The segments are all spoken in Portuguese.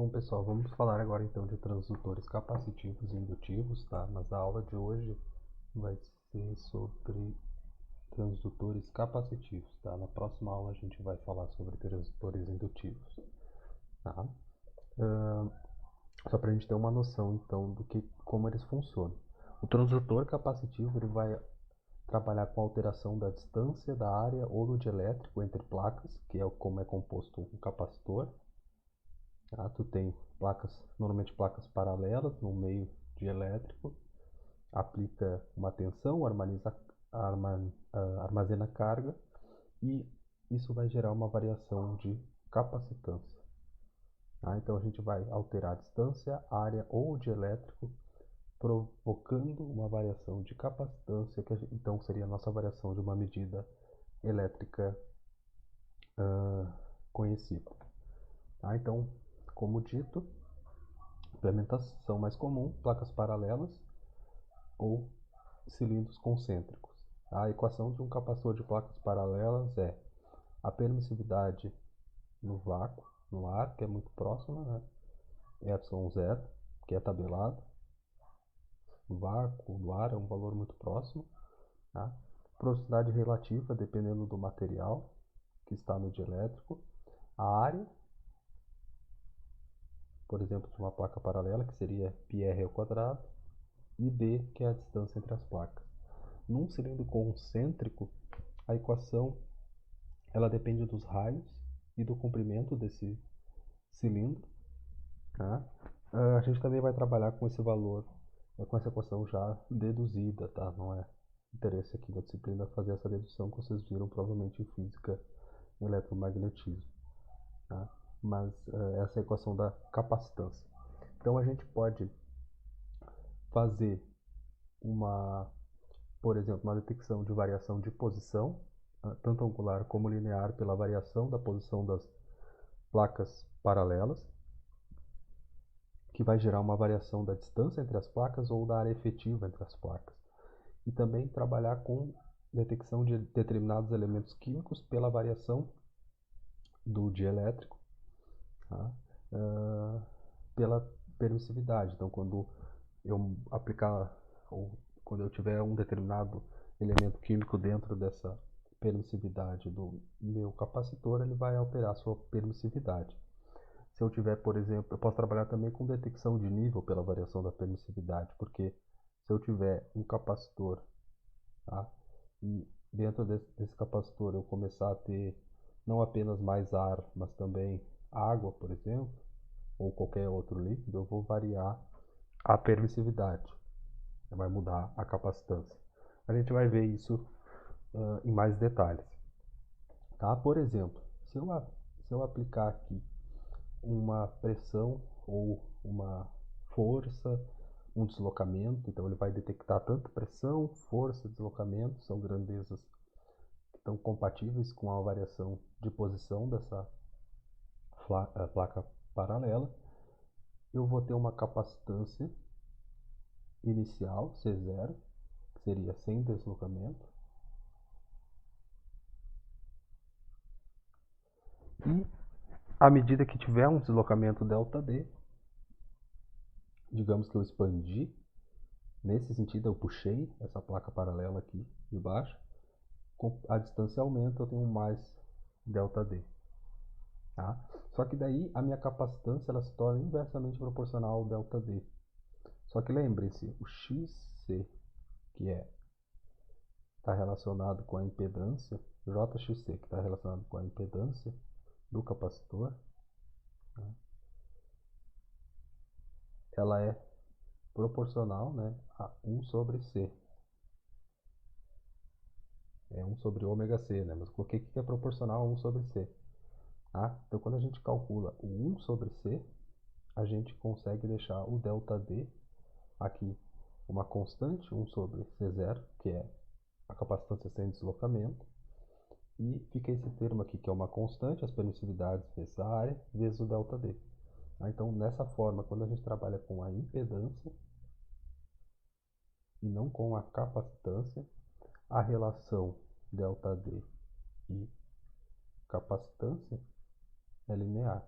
Bom, pessoal, vamos falar agora então de transdutores capacitivos e indutivos, tá? Mas a aula de hoje vai ser sobre transdutores capacitivos, tá? Na próxima aula a gente vai falar sobre transdutores indutivos, tá? Só para a gente ter uma noção então do que, como eles funcionam. O transdutor capacitivo ele vai trabalhar com a alteração da distância, da área ou do dielétrico entre placas, que é como é composto um capacitor. Tá? Tu tem placas, normalmente placas paralelas no meio dielétrico, aplica uma tensão, armazena carga e isso vai gerar uma variação de capacitância. Tá? Então a gente vai alterar a distância, área ou dielétrico, provocando uma variação de capacitância, que então seria a nossa variação de uma medida elétrica conhecida. Tá? Então, como dito, implementação mais comum, placas paralelas ou cilindros concêntricos. A equação de um capacitor de placas paralelas é a permissividade no vácuo, no ar, que é muito próxima, né? ε0, que é tabelado. No vácuo, no ar, é um valor muito próximo. Tá? Porosidade relativa, dependendo do material que está no dielétrico. A área, por exemplo, de uma placa paralela, que seria πr ao quadrado. E d, que é a distância entre as placas. Num cilindro concêntrico, a equação ela depende dos raios e do comprimento desse cilindro. Tá? A gente também vai trabalhar com esse valor, com essa equação já deduzida, tá? Não é interesse aqui da disciplina fazer essa dedução que vocês viram provavelmente em física e eletromagnetismo. Tá? Mas essa é a equação da capacitância. Então a gente pode fazer por exemplo, uma detecção de variação de posição, tanto angular como linear, pela variação da posição das placas paralelas, que vai gerar uma variação da distância entre as placas ou da área efetiva entre as placas. E também trabalhar com detecção de determinados elementos químicos pela variação do dielétrico, tá? Pela permissividade. Então, quando eu aplicar ou quando eu tiver um determinado elemento químico dentro dessa permissividade do meu capacitor, ele vai alterar a sua permissividade. Se eu tiver, por exemplo, eu posso trabalhar também com detecção de nível pela variação da permissividade, porque se eu tiver um capacitor, tá? E dentro desse capacitor eu começar a ter não apenas mais ar, mas também água, por exemplo, ou qualquer outro líquido, eu vou variar a permissividade, vai mudar a capacitância. A gente vai ver isso em mais detalhes. Tá? Por exemplo, se eu aplicar aqui uma pressão ou uma força, um deslocamento, então ele vai detectar tanto pressão, força, deslocamento, são grandezas que estão compatíveis com a variação de posição dessa placa paralela. Eu vou ter uma capacitância inicial, C0, que seria sem deslocamento. E à medida que tiver um deslocamento ΔD, digamos que eu expandi, nesse sentido eu puxei essa placa paralela aqui de baixo, a distância aumenta, eu tenho mais ΔD. Tá? Só que daí a minha capacitância ela se torna inversamente proporcional ao ΔD. Só que lembre-se, o XC, que está relacionado com a impedância, JXC, que está relacionado com a impedância do capacitor, né? Ela é proporcional, né, a 1 sobre C. É 1 sobre ômega C, né? Mas eu coloquei que é proporcional a 1 sobre C. Tá? Então, quando a gente calcula o 1 sobre C, a gente consegue deixar o ΔD aqui uma constante, 1 sobre C0, que é a capacitância sem deslocamento, e fica esse termo aqui, que é uma constante, as permissividades vezes a área, vezes o ΔD. Então, nessa forma, quando a gente trabalha com a impedância e não com a capacitância, a relação ΔD e capacitância é linear.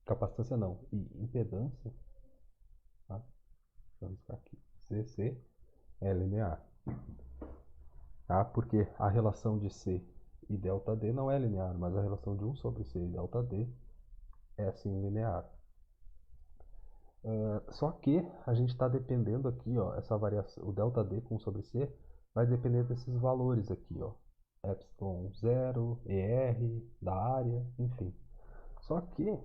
capacitância não, e impedância, tá? Vou riscar aqui, CC é linear, tá? Porque a relação de C e ΔD não é linear, mas a relação de 1 sobre C e ΔD é sim linear. Só que a gente está dependendo aqui, ó, essa variação, o ΔD com 1 sobre C vai depender desses valores aqui, ó, epsilon 0, ER, da área, enfim. Só que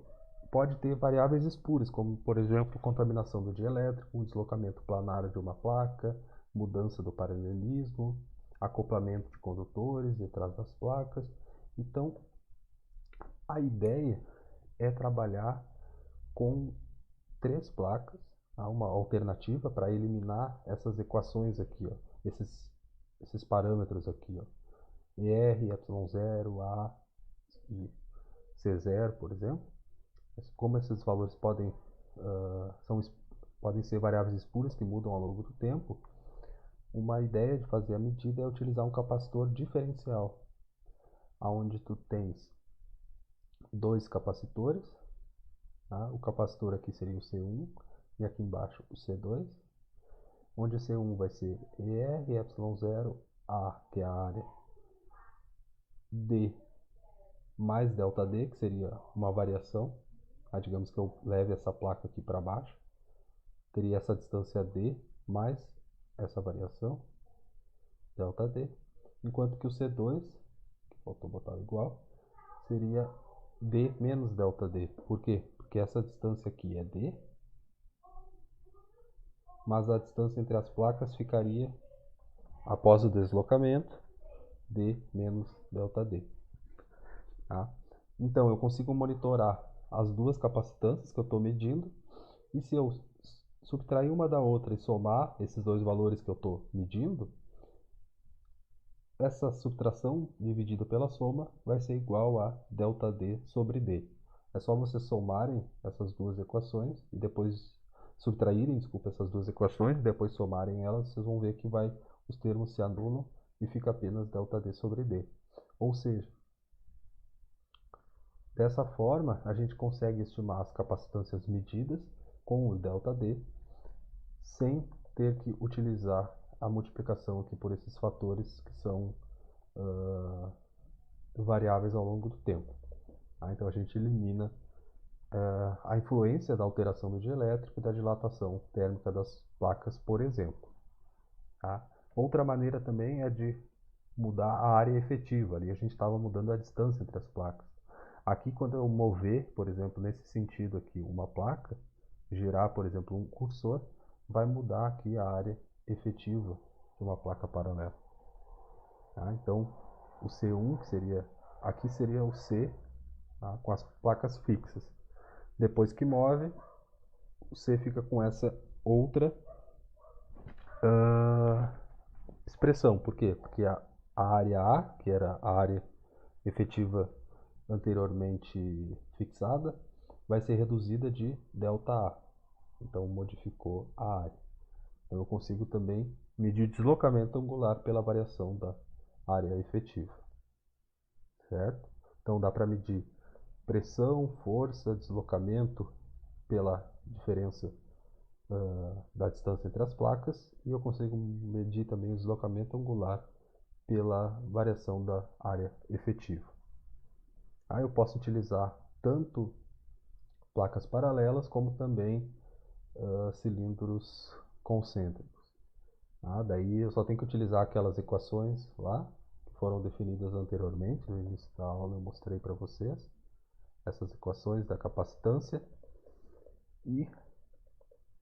pode ter variáveis espúrias, como por exemplo contaminação do dielétrico, deslocamento planar de uma placa, mudança do paralelismo, acoplamento de condutores detrás das placas. Então, a ideia é trabalhar com 3 placas, há uma alternativa para eliminar essas equações aqui, ó, esses parâmetros aqui, ó, ER, epsilon0, A e C0, por exemplo. Como esses valores podem ser variáveis espúrias que mudam ao longo do tempo, uma ideia de fazer a medida é utilizar um capacitor diferencial, onde tu tens 2 capacitores, tá? O capacitor aqui seria o C1 e aqui embaixo o C2, onde o C1 vai ser ER, epsilon0, A, que é a área, D mais ΔD, que seria uma variação. Digamos que eu leve essa placa aqui para baixo, teria essa distância D mais essa variação, ΔD, enquanto que o C2, que faltou botar igual, seria D menos ΔD. Por quê? Porque essa distância aqui é D, mas a distância entre as placas ficaria, após o deslocamento, D menos ΔD. Tá? Então, eu consigo monitorar as duas capacitâncias que eu estou medindo, e se eu subtrair uma da outra e somar esses dois valores que eu estou medindo, essa subtração dividida pela soma vai ser igual a ΔD sobre D. É só vocês somarem essas duas equações e depois subtraírem, desculpa, essas duas equações e depois somarem elas, vocês vão ver que os termos se anulam e fica apenas ΔD sobre D. Ou seja, dessa forma a gente consegue estimar as capacitâncias medidas com o ΔD sem ter que utilizar a multiplicação aqui por esses fatores que são variáveis ao longo do tempo. Então a gente elimina a influência da alteração do dielétrico e da dilatação térmica das placas, por exemplo. Tá? Outra maneira também é de mudar a área efetiva. Ali a gente estava mudando a distância entre as placas. Aqui, quando eu mover, por exemplo, nesse sentido aqui, uma placa, girar, por exemplo, um cursor, vai mudar aqui a área efetiva de uma placa paralela. Tá? Então, o C1, que seria, aqui seria o C, tá? Com as placas fixas. Depois que move, o C fica com essa outra expressão. Por quê? Porque a área A, que era a área efetiva anteriormente fixada, vai ser reduzida de ΔA. Então modificou a área. Então, eu consigo também medir deslocamento angular pela variação da área efetiva. Certo? Então dá para medir pressão, força, deslocamento pela diferença da distância entre as placas, e eu consigo medir também o deslocamento angular pela variação da área efetiva. Eu posso utilizar tanto placas paralelas como também cilindros concêntricos. Daí eu só tenho que utilizar aquelas equações lá que foram definidas anteriormente. No início da aula eu mostrei para vocês essas equações da capacitância, e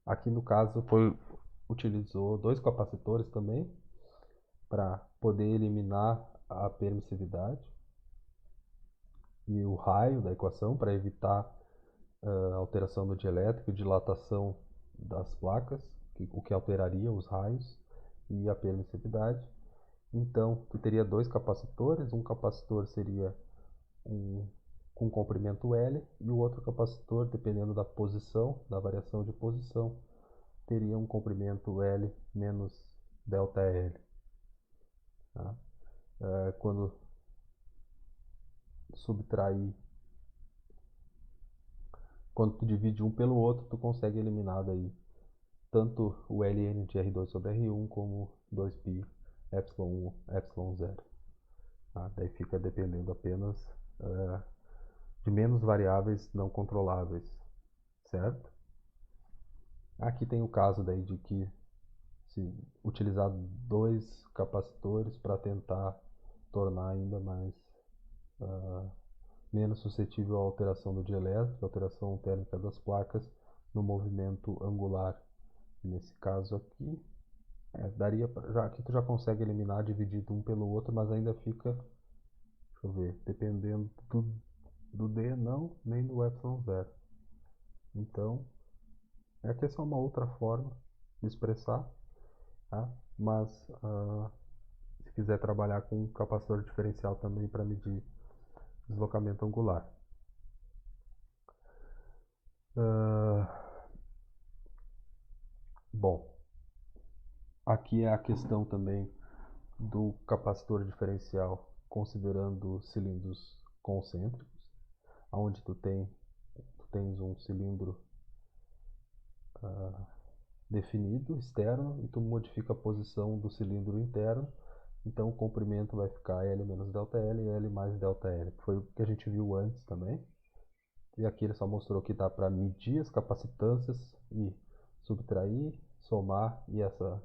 aqui no caso utilizou 2 capacitores também para poder eliminar a permissividade e o raio da equação para evitar a alteração do dielétrico e dilatação das placas, o que alteraria os raios e a permissividade. Então, tu teria 2 capacitores, um capacitor seria com comprimento L, e o outro capacitor, dependendo da posição, da variação de posição, teria um comprimento L menos ΔL. Tá? Quando quando tu divide um pelo outro, tu consegue eliminar daí tanto o ln de R2 sobre R1 como 2π epsilon 1, epsilon 0. Tá? Daí fica dependendo apenas de menos variáveis não controláveis, certo? Aqui tem o caso daí de que se utilizar dois capacitores para tentar tornar ainda mais menos suscetível à alteração do dielétrico, alteração térmica das placas no movimento angular. Nesse caso aqui, daria já que tu já consegue eliminar dividido um pelo outro, mas ainda fica, deixa eu ver, dependendo do D não, nem do epsilon 0. Então, aqui é só uma outra forma de expressar, tá? Mas se quiser trabalhar com um capacitor diferencial também para medir deslocamento angular. Bom, aqui é a questão também do capacitor diferencial considerando cilindros concêntricos, onde tu tens um cilindro definido, externo, e tu modifica a posição do cilindro interno, então o comprimento vai ficar L menos ΔL e L mais ΔL, que foi o que a gente viu antes também. E aqui ele só mostrou que dá para medir as capacitâncias e subtrair, somar, e essa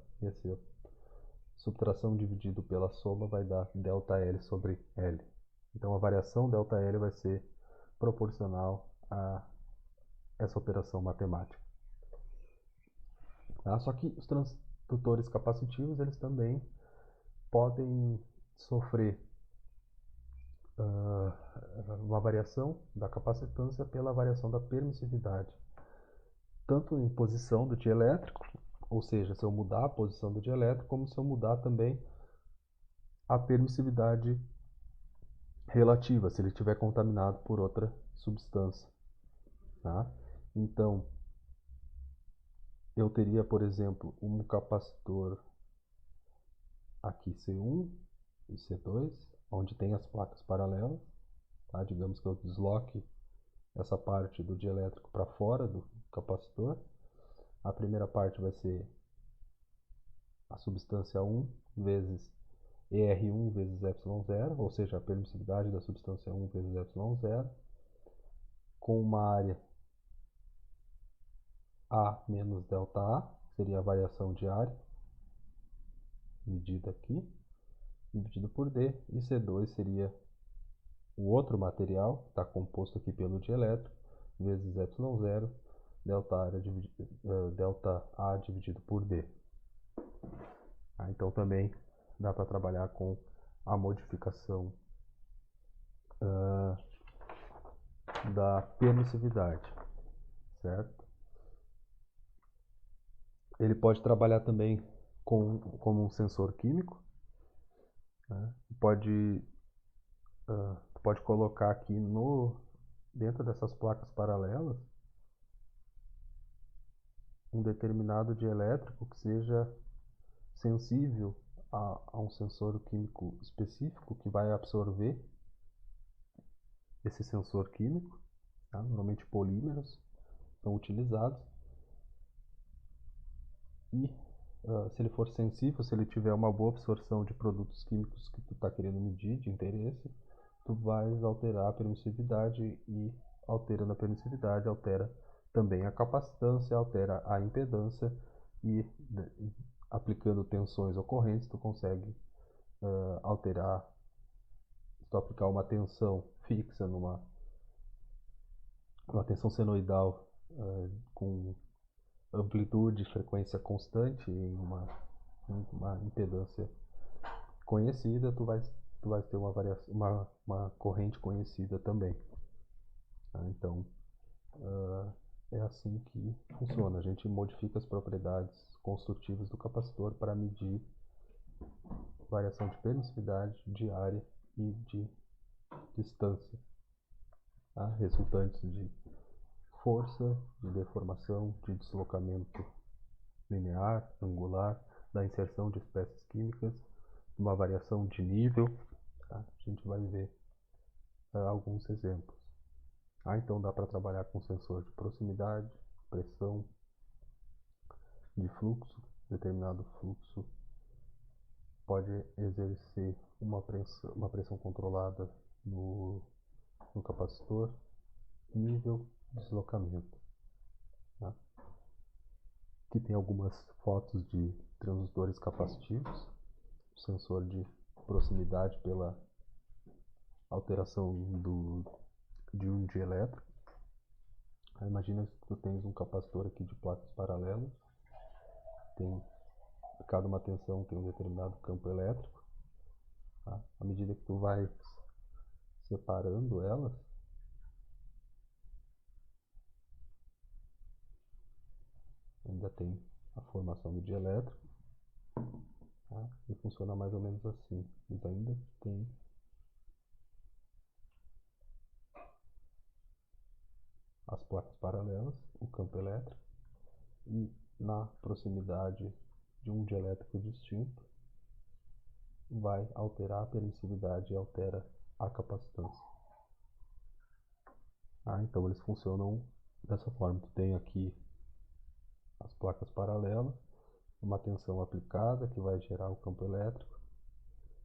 subtração dividido pela soma vai dar ΔL sobre L. Então a variação ΔL vai ser proporcional a essa operação matemática. Tá? Só que os transdutores capacitivos eles também podem sofrer uma variação da capacitância pela variação da permissividade, tanto em posição do dielétrico, ou seja, se eu mudar a posição do dielétrico, como se eu mudar também a permissividade relativa, se ele estiver contaminado por outra substância. Tá? Então, eu teria, por exemplo, um capacitor aqui C1 e C2, onde tem as placas paralelas. Tá? Digamos que eu desloque essa parte do dielétrico para fora do capacitor. A primeira parte vai ser a substância 1 vezes ER1 vezes ε0, ou seja, a permissividade da substância 1 vezes ε0, com uma área A menos ΔA, seria a variação de área, medida aqui, dividido por D, e C2 seria o outro material, que está composto aqui pelo dielétrico, vezes ε0, ΔA dividido por D. Então também dá para trabalhar com a modificação da permissividade, certo? Ele pode trabalhar também como um sensor químico, né? Pode colocar aqui dentro dessas placas paralelas um determinado dielétrico que seja sensível a um sensor químico específico que vai absorver esse sensor químico. Tá? Normalmente polímeros são utilizados. E se ele for sensível, se ele tiver uma boa absorção de produtos químicos que tu está querendo medir de interesse, tu vais alterar a permissividade, e alterando a permissividade altera também a capacitância, altera a impedância, e aplicando tensões ocorrentes tu consegue alterar. Se tu aplicar uma tensão fixa uma tensão senoidal com amplitude e frequência constante em uma impedância conhecida, tu vais ter uma corrente conhecida também. Tá? Então, é assim que funciona. A gente modifica as propriedades construtivas do capacitor para medir variação de permissividade, de área e de distância, tá? Resultantes de força, de deformação, de deslocamento linear, angular, da inserção de espécies químicas, uma variação de nível. Tá? A gente vai ver alguns exemplos. Então dá para trabalhar com sensor de proximidade, pressão, de fluxo, determinado fluxo pode exercer uma pressão controlada no capacitor, nível, deslocamento. Tá? Aqui tem algumas fotos de transdutores capacitivos, sensor de proximidade pela alteração de um dielétrico. Imagina que tu tens um capacitor aqui de placas paralelas, cada uma tensão tem um determinado campo elétrico. Tá? À medida que tu vai separando elas, ainda tem a formação do dielétrico, tá? E funciona mais ou menos assim. Eles ainda têm as placas paralelas, o campo elétrico, e na proximidade de um dielétrico distinto vai alterar a permissividade e altera a capacitância. Então eles funcionam dessa forma. Tu tem aqui as placas paralelas, uma tensão aplicada que vai gerar o campo elétrico,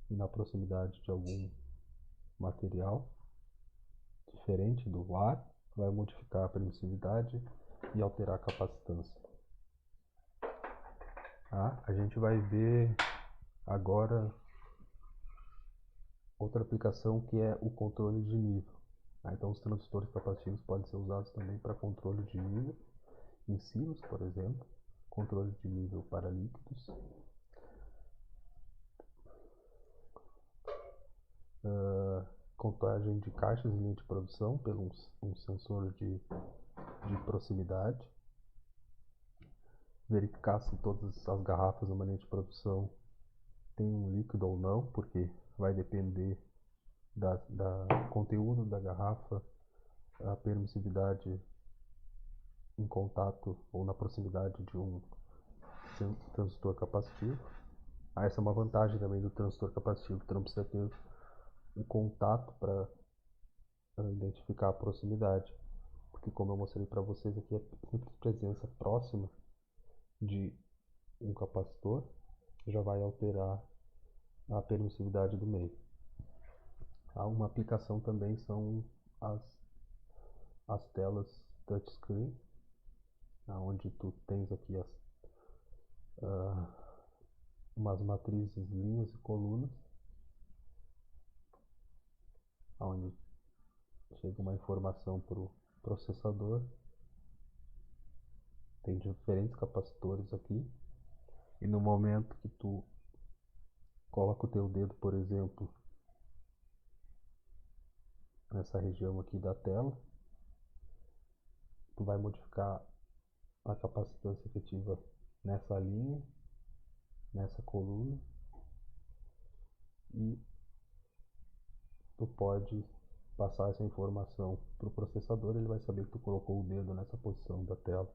e na proximidade de algum material diferente do ar, vai modificar a permissividade e alterar a capacitância. A gente vai ver agora outra aplicação que é o controle de nível. Então os transistores capacitivos podem ser usados também para controle de nível em silos, por exemplo, controle de nível para líquidos, contagem de caixas em linha de produção pelo um sensor de proximidade, verificar se todas as garrafas numa linha de produção têm um líquido ou não, porque vai depender da conteúdo da garrafa, a permissividade em contato ou na proximidade de um transistor capacitivo. Essa é uma vantagem também do transistor capacitivo, tu não precisa ter um contato para identificar a proximidade, porque como eu mostrei para vocês aqui, a simples presença próxima de um capacitor já vai alterar a permissividade do meio. Uma aplicação também são as telas touchscreen, onde tu tens aqui umas matrizes, linhas e colunas, onde chega uma informação para o processador. Tem diferentes capacitores aqui, e no momento que tu coloca o teu dedo, por exemplo, nessa região aqui da tela, tu vai modificar a capacitância efetiva nessa linha, nessa coluna, e tu pode passar essa informação para o processador. Ele vai saber que tu colocou o dedo nessa posição da tela.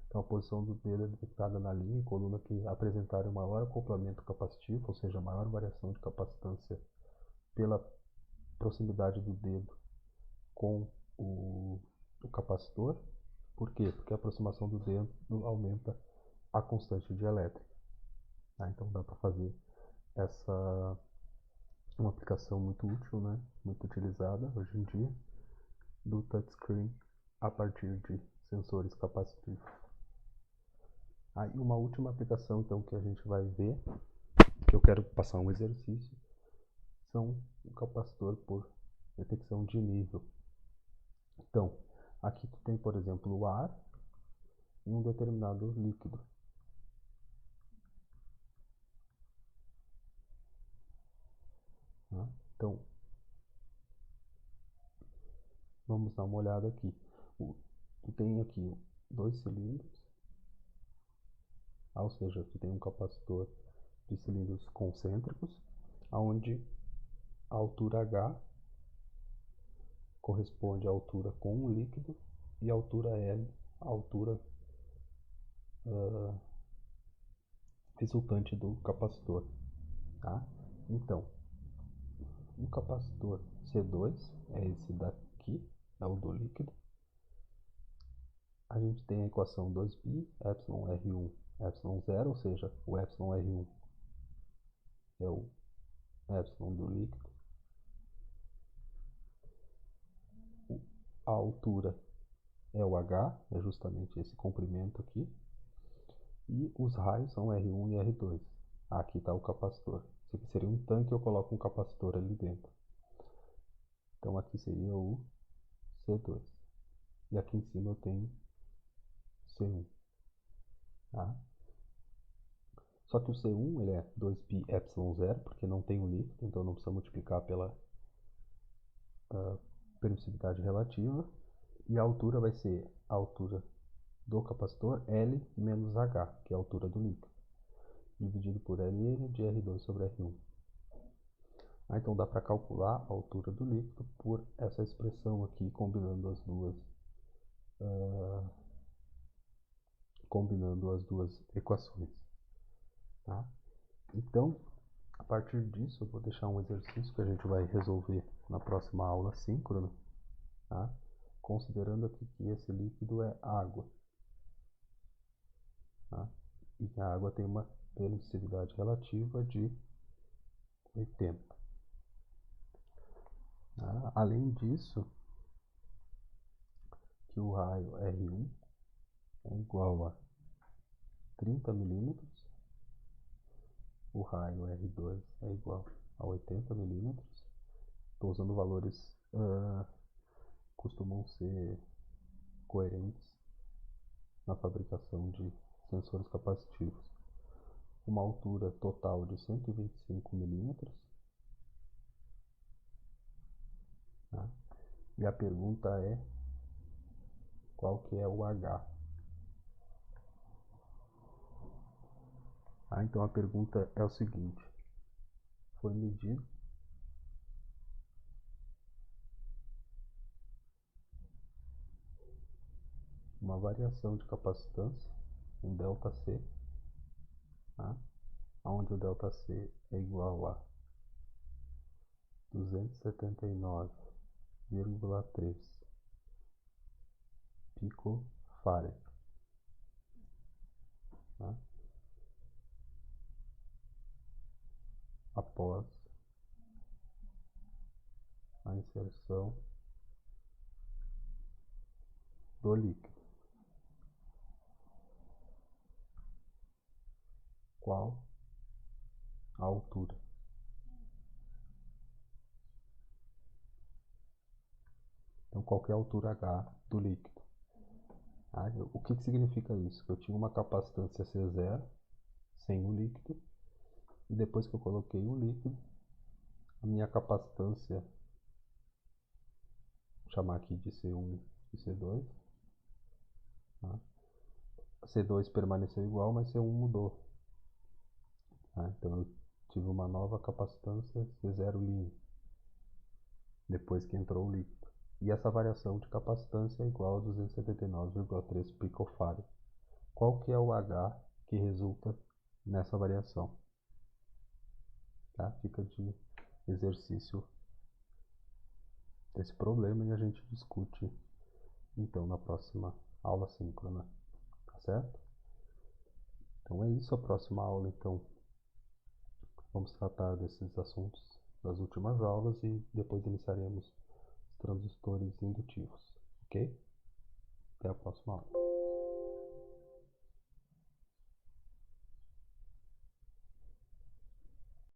Então a posição do dedo é detectada na linha e coluna que apresentarem maior acoplamento capacitivo, ou seja, maior variação de capacitância pela proximidade do dedo com o capacitor. Por quê? Porque a aproximação do dedo aumenta a constante dielétrica. Então dá para fazer uma aplicação muito útil, né? Muito utilizada hoje em dia, do touchscreen a partir de sensores capacitivos. E uma última aplicação então que a gente vai ver, que eu quero passar um exercício, são o capacitor por detecção de nível. Então, aqui tu tem, por exemplo, o ar e um determinado líquido. Então, vamos dar uma olhada aqui. Tu tem aqui dois cilindros, ou seja, tu tem um capacitor de cilindros concêntricos, onde a altura H corresponde à altura com o líquido e a altura L, a altura resultante do capacitor. Então, o capacitor C2 é esse daqui, é o do líquido. A gente tem a equação 2π, εr1, ε0, ou seja, o εr1 é o epsilon do líquido. A altura é o h, é justamente esse comprimento aqui. E os raios são R1 e R2. Aqui está o capacitor. Esse aqui seria um tanque, eu coloco um capacitor ali dentro. Então aqui seria o C2. E aqui em cima eu tenho C1. Tá? Só que o C1 ele é 2π epsilon 0, porque não tem o líquido, então não precisa multiplicar pela permissividade relativa. E a altura vai ser a altura do capacitor L menos H, que é a altura do líquido, dividido por Ln de R2 sobre R1. Então dá para calcular a altura do líquido por essa expressão aqui, combinando as duas equações. Tá? Então, a partir disso, eu vou deixar um exercício que a gente vai resolver na próxima aula síncrona, tá? Considerando aqui que esse líquido é água. Tá? E a água tem uma permissividade relativa de 80. Tá? Além disso, que o raio R1 é igual a 30 milímetros, o raio R2 é igual a 80 milímetros. Estou usando valores costumam ser coerentes na fabricação de sensores capacitivos. Uma altura total de 125 milímetros. Tá? E a pergunta é qual que é o H? Então a pergunta é o seguinte: foi medido uma variação de capacitância em ΔC, tá? Onde o ΔC é igual a 279,3 picofarad. Tá? Após a inserção do líquido. Qual a altura? Então, qual que é a altura H do líquido? O que significa isso? Que eu tinha uma capacitância C0 sem o líquido, e depois que eu coloquei o líquido, a minha capacitância, vou chamar aqui de C1 e C2, tá? C2 permaneceu igual, mas C1 mudou. Tá? Então eu tive uma nova capacitância C0', depois que entrou o líquido. E essa variação de capacitância é igual a 279,3 picofarad. Qual que é o H que resulta nessa variação? Tá? Fica de exercício esse problema e a gente discute então na próxima aula síncrona, tá certo? Então é isso, a próxima aula então vamos tratar desses assuntos das últimas aulas e depois iniciaremos os transistores indutivos, ok? Até a próxima aula.